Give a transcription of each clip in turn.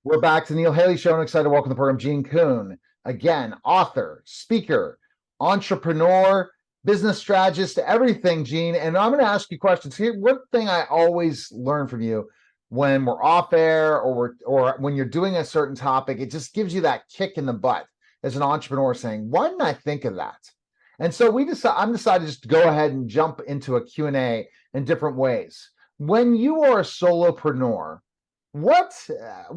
We're back to the Neil Haley Show. I'm excited to welcome to the program Gene Kuhn. Again, author, speaker, entrepreneur, business strategist, everything, Gene. And I'm going to ask you questions here. One thing I always learn from you when we're off air or when you're doing a certain topic, it just gives you that kick in the butt as an entrepreneur saying, why didn't I think of that? And so I'm decided just to go ahead and jump into a Q&A in different ways. When you are a solopreneur, what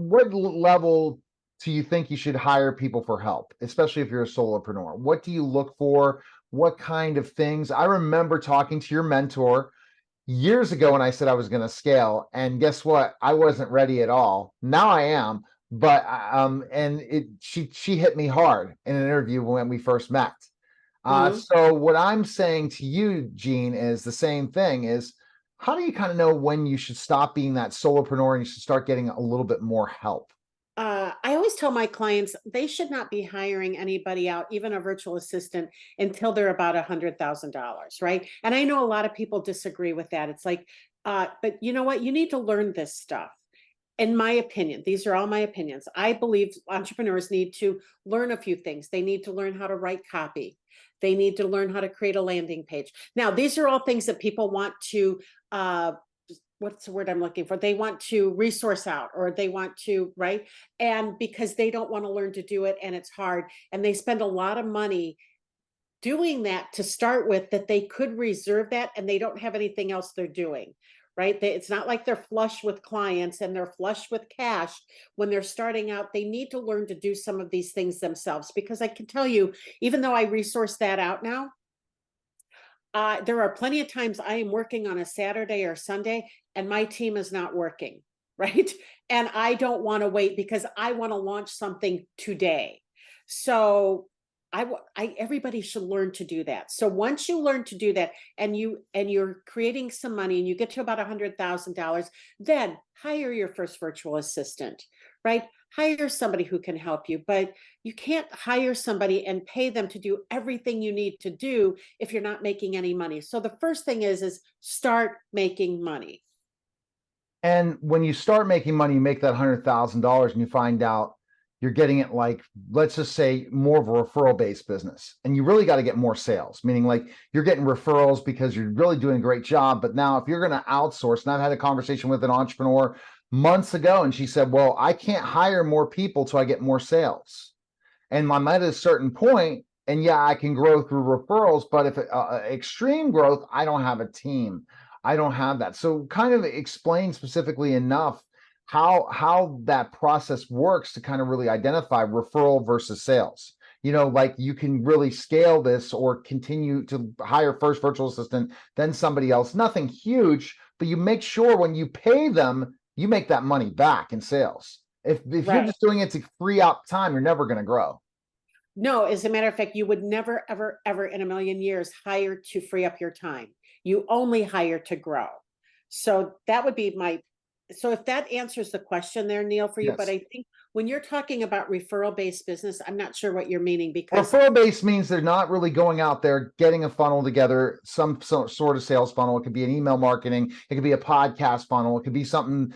level do you think you should hire people for help, especially if you're a solopreneur? What do you look for? What kind of things? I remember talking to your mentor years ago when I said I was going to scale, and guess what? I wasn't ready at all. Now I am, but she hit me hard in an interview when we first met. So what I'm saying to you, Gene, is the same thing: is how do you kind of know when you should stop being that solopreneur and you should start getting a little bit more help? I always tell my clients they should not be hiring anybody out, even a virtual assistant, until they're about $100,000, right? And I know a lot of people disagree with that. It's like, but you know what? You need to learn this stuff. In my opinion, these are all my opinions. I believe entrepreneurs need to learn a few things. They need to learn how to write copy. They need to learn how to create a landing page. Now, these are all things that people want to what's the word I'm looking for? They want to resource out, or they want to, right? And because they don't want to learn to do it and it's hard, and they spend a lot of money doing that to start with, that they could reserve that and they don't have anything else they're doing, right? It's not like they're flush with clients and they're flush with cash when they're starting out. They need to learn to do some of these things themselves, because I can tell you, even though I resource that out now, there are plenty of times I am working on a Saturday or Sunday and my team is not working, right? And I don't want to wait because I want to launch something today. So everybody should learn to do that. So once you learn to do that and you're creating some money and you get to about $100,000, then hire your first virtual assistant, right? Hire somebody who can help you, but you can't hire somebody and pay them to do everything you need to do if you're not making any money. So the first thing is start making money. And when you start making money, you make that $100,000 and you find out you're getting it, like, let's just say, more of a referral-based business. And you really got to get more sales, meaning like you're getting referrals because you're really doing a great job. But now if you're going to outsource, and I've had a conversation with an entrepreneur months ago, and she said, well, I can't hire more people till I get more sales. And I'm at a certain point, and yeah, I can grow through referrals, but if extreme growth, I don't have a team. I don't have that. So kind of explain specifically enough how that process works to kind of really identify referral versus sales. Like you can really scale this or continue to hire first virtual assistant, then somebody else. Nothing huge, but you make sure when you pay them, you make that money back in sales. If Right. you're just doing it to free up time, you're never going to grow. No, as a matter of fact, you would never, ever, ever in a million years hire to free up your time. You only hire to grow. So that would be so if that answers the question there, Neil, for you, but Yes. I think when you're talking about referral-based business, I'm not sure what you're meaning, because Referral-based means they're not really going out there, getting a funnel together, some sort of sales funnel. It could be an email marketing. It could be a podcast funnel. It could be something,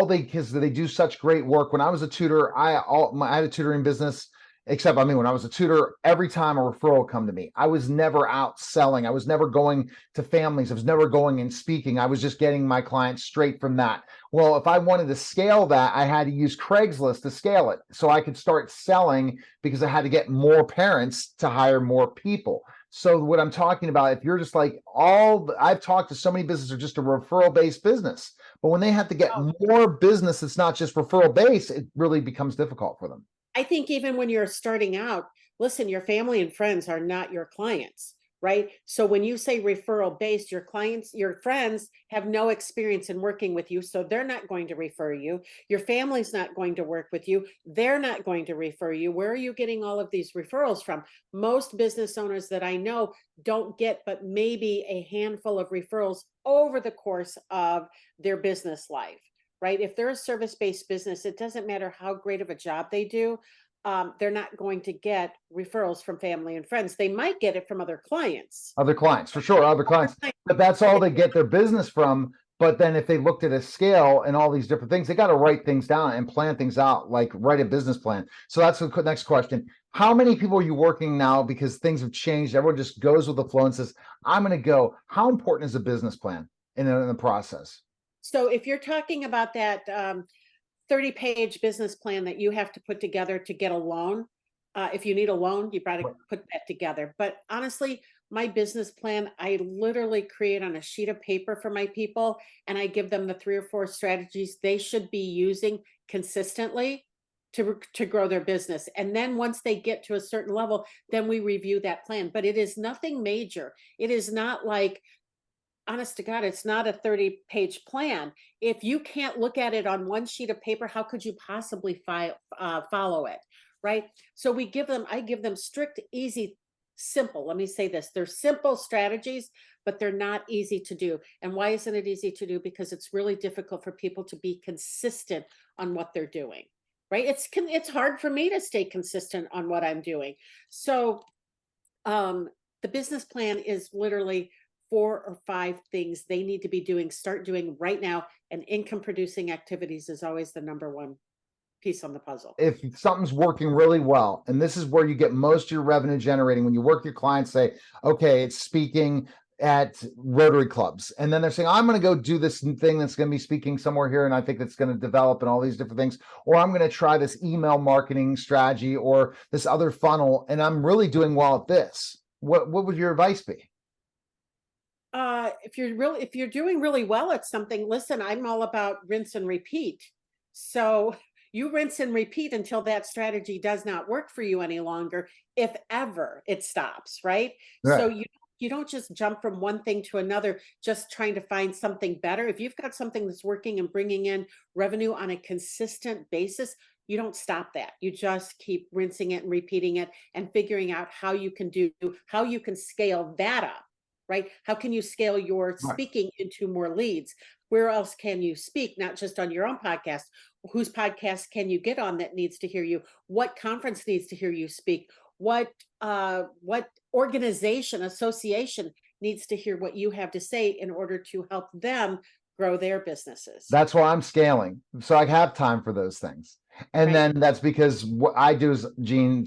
because they do such great work. When I was a tutor, I had a tutoring business, except, when I was a tutor, every time a referral would come to me, I was never out selling. I was never going to families. I was never going and speaking. I was just getting my clients straight from that. Well, if I wanted to scale that, I had to use Craigslist to scale it. So I could start selling because I had to get more parents to hire more people. So what I'm talking about, if you're just like I've talked to so many businesses are just a referral-based business, but when they have to get more business, it's not just referral-based, it really becomes difficult for them. I think even when you're starting out, listen, your family and friends are not your clients, right? So when you say referral based, your clients, your friends have no experience in working with you, so they're not going to refer you. Your family's not going to work with you. They're not going to refer you. Where are you getting all of these referrals from? Most business owners that I know don't get but maybe a handful of referrals over the course of their business life. Right? If they're a service-based business, it doesn't matter how great of a job they do. They're not going to get referrals from family and friends. They might get it from other clients. Other clients, for sure, other clients. But that's all they get their business from. But then if they looked at a scale and all these different things, they got to write things down and plan things out, like write a business plan. So that's the next question. How many people are you working now? Because things have changed. Everyone just goes with the flow and says, I'm going to go. How important is a business plan in the process? So if you're talking about that 30-page business plan that you have to put together to get a loan, if you need a loan, you got to put that together. But honestly, my business plan, I literally create on a sheet of paper for my people, and I give them the 3 or 4 strategies they should be using consistently to grow their business. And then once they get to a certain level, then we review that plan. But it is nothing major. It is not like, honest to God, it's not a 30-page plan. If you can't look at it on one sheet of paper, how could you possibly follow it, right? So I give them strict, easy, simple. Let me say this. They're simple strategies, but they're not easy to do. And why isn't it easy to do? Because it's really difficult for people to be consistent on what they're doing, right? It's hard for me to stay consistent on what I'm doing. So the business plan is literally 4 or 5 things they need to be doing, start doing right now. And income producing activities is always the number one piece on the puzzle. If something's working really well, and this is where you get most of your revenue generating, when you work your clients, say, okay, it's speaking at Rotary clubs, and then they're saying, I'm going to go do this thing that's going to be speaking somewhere here, and I think it's going to develop and all these different things, or I'm going to try this email marketing strategy or this other funnel, and I'm really doing well at this. What would your advice be? If you're doing really well at something, listen, I'm all about rinse and repeat. So you rinse and repeat until that strategy does not work for you any longer, if ever it stops, right? So you don't just jump from one thing to another, just trying to find something better. If you've got something that's working and bringing in revenue on a consistent basis, you don't stop that. You just keep rinsing it and repeating it and figuring out how you can scale that up, right? How can you scale your speaking into more leads? Where else can you speak? Not just on your own podcast. Whose podcast can you get on that needs to hear you? What conference needs to hear you speak? What organization, association needs to hear what you have to say in order to help them grow their businesses? That's why I'm scaling. So I have time for those things. And then that's because what I do is, Gene,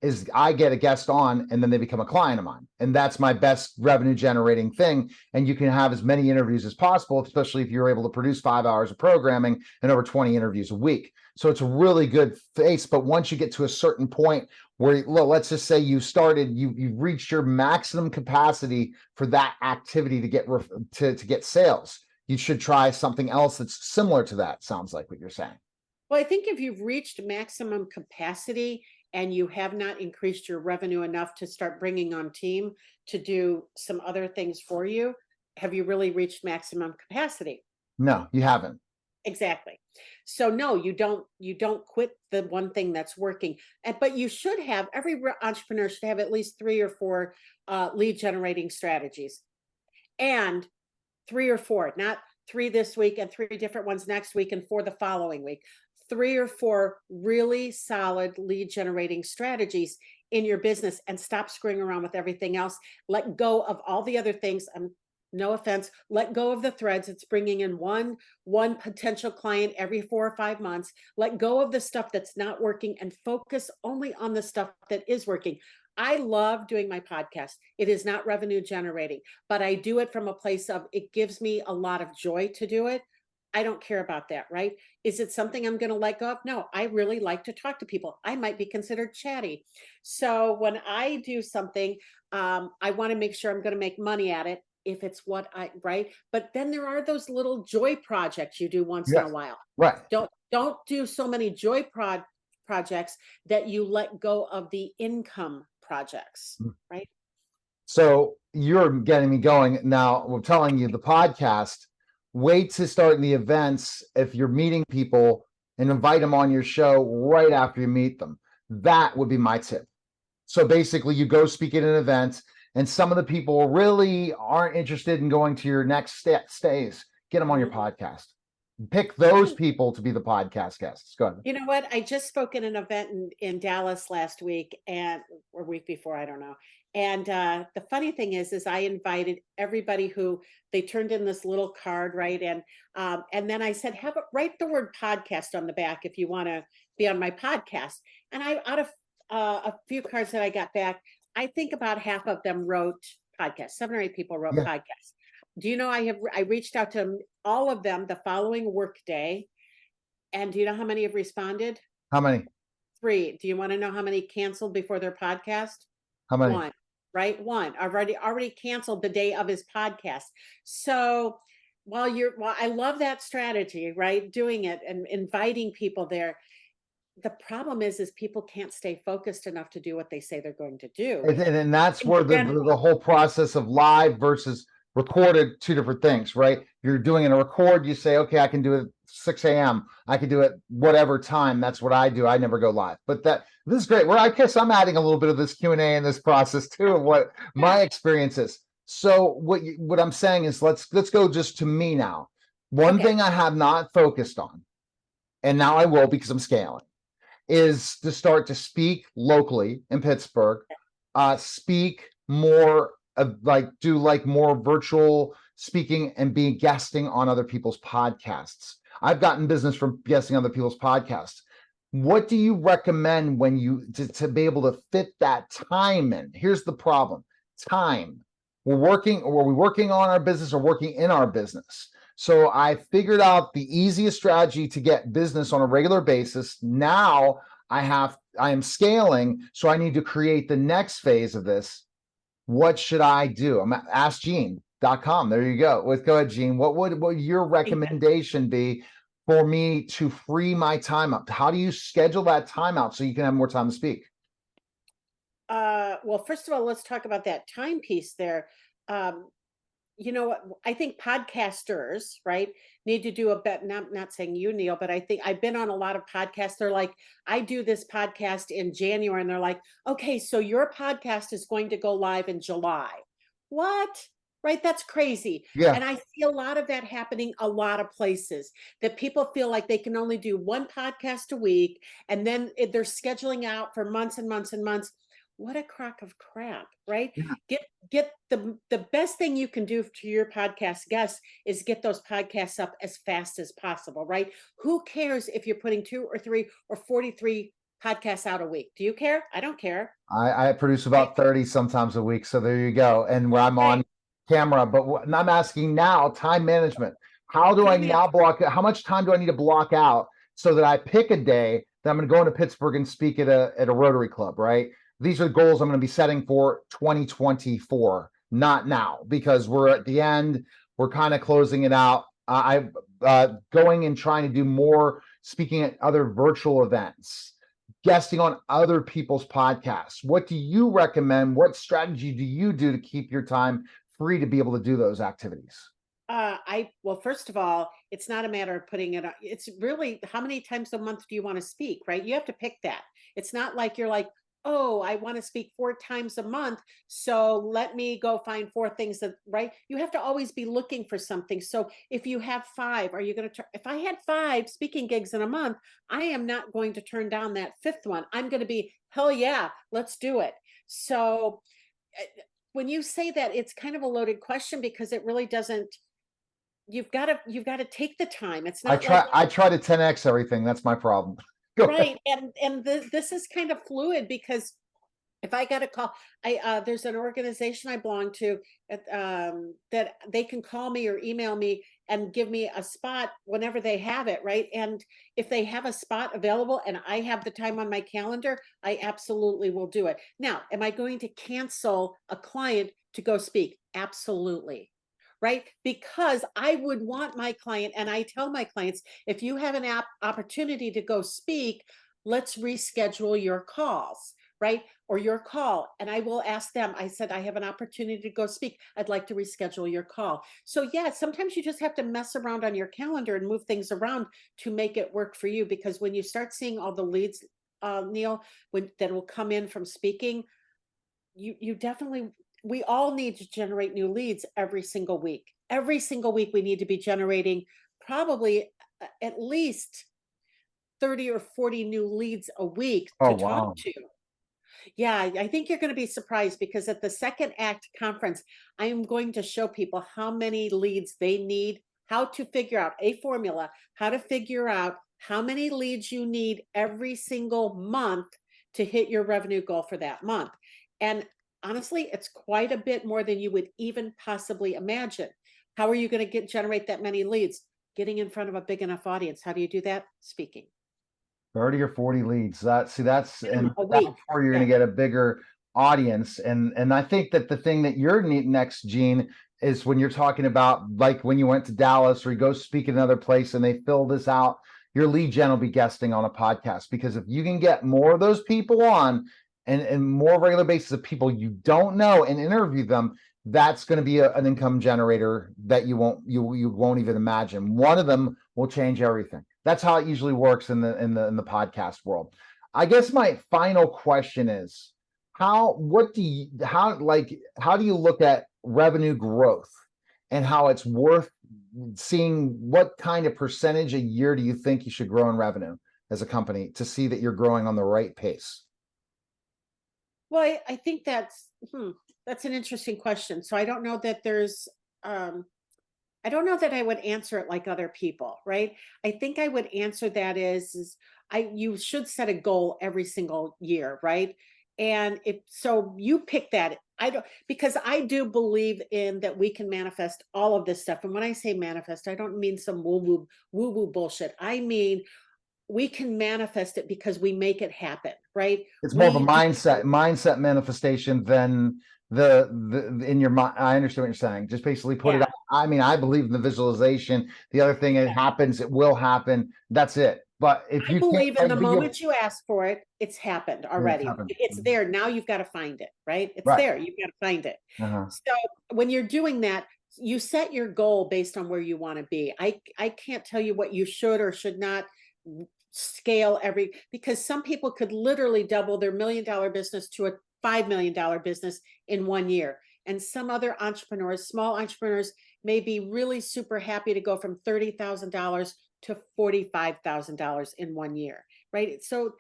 is I get a guest on and then they become a client of mine. And that's my best revenue generating thing. And you can have as many interviews as possible, especially if you're able to produce 5 hours of programming and over 20 interviews a week. So it's a really good face. But once you get to a certain point where, let's just say you've reached your maximum capacity for that activity to get sales, you should try something else that's similar to that. Sounds like what you're saying. Well, I think if you've reached maximum capacity and you have not increased your revenue enough to start bringing on team to do some other things for you, have you really reached maximum capacity? No, you haven't. Exactly. So no, you don't quit the one thing that's working. But you should have, every entrepreneur should have at least 3 or 4 lead generating strategies. And 3 or 4, not 3 this week and 3 different ones next week and 4 the following week. 3 or 4 really solid lead generating strategies in your business, and stop screwing around with everything else. Let go of all the other things. No offense, let go of the threads. It's bringing in one potential client every 4 or 5 months. Let go of the stuff that's not working and focus only on the stuff that is working. I love doing my podcast. It is not revenue generating, but I do it from a place of, it gives me a lot of joy to do it. I don't care about that, right? Is it something I'm going to let go of? No, I really like to talk to people. I might be considered chatty. So when I do something, I want to make sure I'm going to make money at it, if it's right? But then there are those little joy projects you do once in a while. Right. Don't do so many joy projects that you let go of the income projects, right? So you're getting me going. Now, I'm telling you, the podcast, wait to start the events if you're meeting people, and invite them on your show right after you meet them. That would be my tip. So basically, you go speak at an event, and some of the people really aren't interested in going to your next stays. Get them on your podcast. pick those people to be the podcast guests. Go ahead. You know what? I just spoke at an event in Dallas last week or week before, I don't know. And the funny thing is I invited everybody who they turned in this little card, right? And then I said, write the word podcast on the back if you want to be on my podcast. And out of a few cards that I got back, I think about half of them wrote podcasts. 7 or 8 people wrote podcasts. Do you know I reached out to all of them the following workday. And do you know how many have responded? How many? 3. Do you want to know how many canceled before their podcast? How many? 1, right? 1 already canceled the day of his podcast. So while I love that strategy, right? Doing it and inviting people there. The problem is people can't stay focused enough to do what they say they're going to do. And that's where the whole process of live versus recorded, 2 different things, right? You're doing a record, you say, okay, I can do it 6 a.m. I can do it whatever time. That's what I do. I never go live. But this is great. Well, I guess I'm adding a little bit of this Q&A in this process too, of what my experience is. So what I'm saying is let's go just to me now. One thing I have not focused on, and now I will because I'm scaling, is to start to speak locally in Pittsburgh, speak more do more virtual speaking and be guesting on other people's podcasts. I've gotten business from guesting on other people's podcasts. What do you recommend when to be able to fit that time in? Here's the problem: time. Are we working on our business or working in our business? So I figured out the easiest strategy to get business on a regular basis. Now I am scaling, so I need to create the next phase of this. What should I do? I'm at AskGene.com. There you go. Go ahead, Gene. What would your recommendation be for me to free my time up? How do you schedule that time out so you can have more time to speak? Well, first of all, let's talk about that time piece there. You know what? I think podcasters, right, need to do a bet. Not saying you, Neil, but I think I've been on a lot of podcasts. They're like, I do this podcast in January, and they're like, okay, so your podcast is going to go live in July. What? Right? That's crazy. Yeah. And I see a lot of that happening a lot of places, that people feel like they can only do 1 podcast a week, and then they're scheduling out for months and months and months. What a crock of crap, right? Yeah. Get the best thing you can do to your podcast guests is get those podcasts up as fast as possible, right? Who cares if you're putting 2 or 3 or 43 podcasts out a week? Do you care? I don't care. I produce about 30 sometimes a week. So there you go. And where I'm on camera, but I'm asking now, time management. How do I now how much time do I need to block out so that I pick a day that I'm going to go into Pittsburgh and speak at a Rotary Club, right? These are goals I'm going to be setting for 2024, not now, because we're at the end. We're kind of closing it out. I'm going and trying to do more speaking at other virtual events, guesting on other people's podcasts. What do you recommend? What strategy do you do to keep your time free to be able to do those activities? Well, first of all, it's not a matter of putting it on. It's really how many times a month do you want to speak, right? You have to pick that. It's not like you're like, oh, I want to speak 4 times a month, so let me go find 4 things that, right? You have to always be looking for something. So if you have 5, are you going to if I had 5 speaking gigs in a month, I am not going to turn down that 5th one. I'm going to be, hell yeah, let's do it. So when you say that, it's kind of a loaded question because it really doesn't. You've got to take the time. It's not I try to 10x everything. That's my problem. Right. And this is kind of fluid because if I got a call, there's an organization I belong to that they can call me or email me and give me a spot whenever they have it, right? And if they have a spot available and I have the time on my calendar, I absolutely will do it. Now, am I going to cancel a client to go speak? Absolutely. Right? Because I would want my client, and I tell my clients, if you have an opportunity to go speak, let's reschedule your calls, right? Or your call. And I will ask them, I said, I have an opportunity to go speak. I'd like to reschedule your call. So yeah, sometimes you just have to mess around on your calendar and move things around to make it work for you. Because when you start seeing all the leads, Neil, that will come in from speaking, you definitely, we all need to generate new leads every single week. Every single week we need to be generating probably at least 30 or 40 new leads a week Oh, to wow. talk to. Yeah, I think you're going to be surprised because at the Second Act conference, I am going to show people how many leads they need, how to figure out a formula, how to figure out how many leads you need every single month to hit your revenue goal for that month. And honestly, it's quite a bit more than you would even possibly imagine. How are you going to generate that many leads? Getting in front of a big enough audience. How do you do that? Speaking. 30 or 40 leads. That's and A that's week. where you're Yeah. going to get a bigger audience. And I think that the thing that you're next, Gene, is when you're talking about like when you went to Dallas or you go speak in another place and they fill this out, your lead gen will be guesting on a podcast, because if you can get more of those people on and more regular basis of people you don't know and interview them, that's going to be an income generator that you won't even imagine. One of them will change everything. That's how it usually works in the podcast world. I guess my final question is, how do you look at revenue growth and how it's worth seeing? What kind of percentage a year do you think you should grow in revenue as a company to see that you're growing on the right pace? Well, I think that's an interesting question. So I don't know that there's I don't know that I would answer it like other people, right? I think I would answer that is you should set a goal every single year, right? And if so you pick that. I don't, because I do believe in that we can manifest all of this stuff. And when I say manifest, I don't mean some woo-woo bullshit. I mean we can manifest it because we make it happen, right? It's more of a We mindset manifestation than the in your mind. I understand what you're saying. Just basically put it Yeah. out. I mean, I believe in the visualization. The other thing, it happens, it will happen. That's it. But if I you can't, believe in the but you- moment you ask for it, it's happened already. happened. It's there. Now you've got to find it, right? It's Right. there. You've got to find it. Uh-huh. So when you're doing that, you set your goal based on where you want to be. I can't tell you what you should or should not scale because some people could literally double their $1 million business to a $5 million business in 1 year. And some other entrepreneurs, small entrepreneurs, may be really super happy to go from $30,000 to $45,000 in 1 year, right? So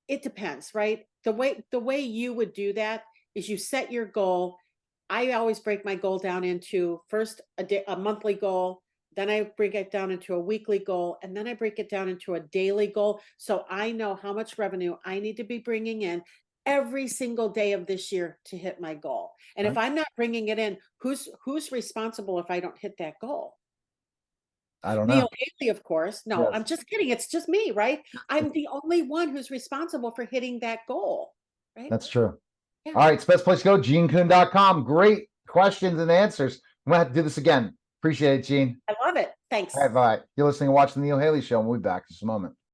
it depends, right? The way you would do that is you set your goal. I always break my goal down into first a monthly goal, then I break it down into a weekly goal, and then I break it down into a daily goal. So I know how much revenue I need to be bringing in every single day of this year to hit my goal. And if I'm not bringing it in, who's responsible if I don't hit that goal? I don't know. Neil Haley, of course. No, Yes. I'm just kidding. It's just me, right? I'm the only one who's responsible for hitting that goal, right? That's true. Yeah. All right, it's best place to go, GeneKuhn.com. Great questions and answers. I'm gonna have to do this again. Appreciate it, Gene. I love it. Thanks. All right, bye. You're listening and watching the Neil Haley Show, and we'll be back in just a moment.